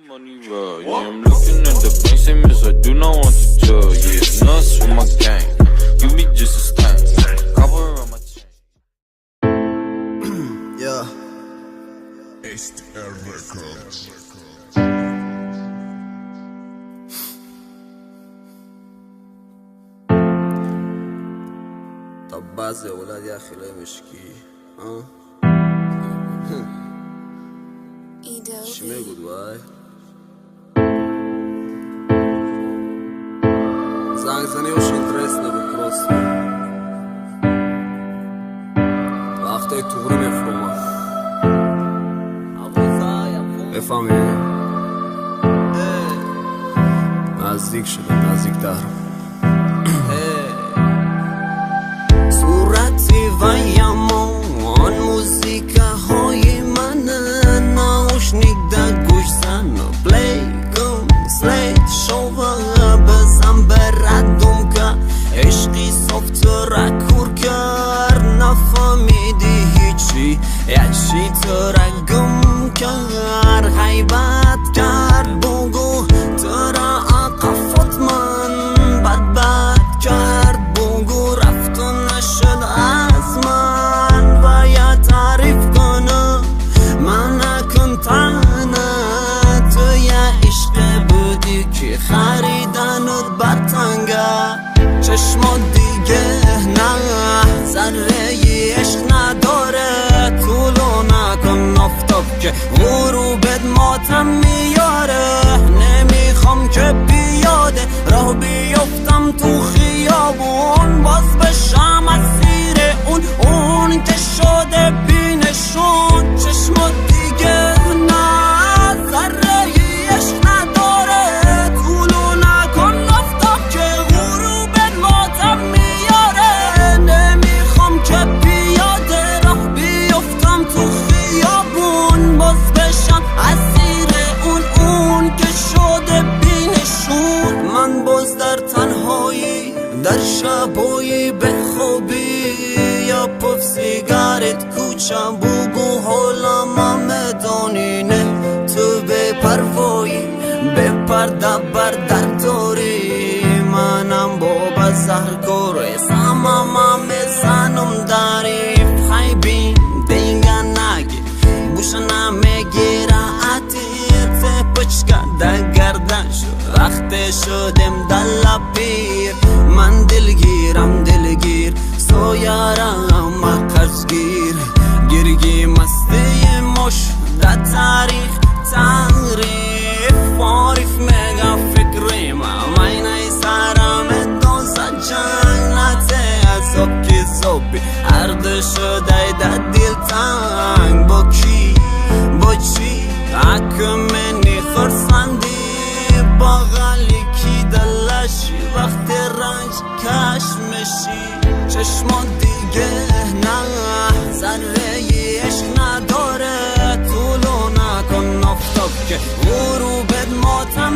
money raw, yeah, I'm looking at the bank, say miss, I do not want to jail, yeah, nuts for my gang, give me just a stand, cover on my chain. Yeah. HDL Records. طب بعض يا ولاد يا اخي لا مشكي چی میگود وای زنگ زنی وش інтересне просто وقتی توغرم افروما بفهمی نزدیک شده نزدیک دارم صورتی ویمان موزیک های من ناوشنیک در گوش زن پلی کن سلیت شوه بزن بردم که عشقی صفت رکور کر نفهمیدی هیچی یچی ترگم کر غیبت کرد بگو ترا عقفت من بدبد کرد بگو رفت و نشد از من و یا تعریف کنم من نکن تنه تو یا عشق بودی که خریدنت بطنگه چشمات دیگه نه ذره عشق نداره طولو نکن افتاب که غروبت ماتم میاره نمیخوام که پیاده راه بیفتم تو خیابون باز بشم اسیر اون که شده بینشون چشمات دیگه نه ذره عشق نداره طولو نکن افتاب که غروبت ماتم میاره نمیخوام که پیاده راه بیفتم تو خیابون باز بشم اسیر اون که شده بینشون من باز در تنهایی در شبایی به خوبی یا پف سیگارت کوچم بگو حالم میدانی نه تو به پروایی به پرده بردر داری منم با بزر گره سامم میزنم داری خیبین دیگه نگی بوش نمیگیره اتیر پچکه در گردن شد وقت شدم دل پیر من دلگیرم دلگیر سویارم قرضگیر گرگی مستی مش در تاریخ تعریف عارف مگا فکریم مینه سرم دوزا جنت عذاب که زوبی عرض شده در دل تنگ با کی با چی اکمنی خرسندی باغلی کی دلشی وقت رنج کشمشی چشمان دیگه نه ذره عشق نداره طولو نکن افتاب که غروبت ماتم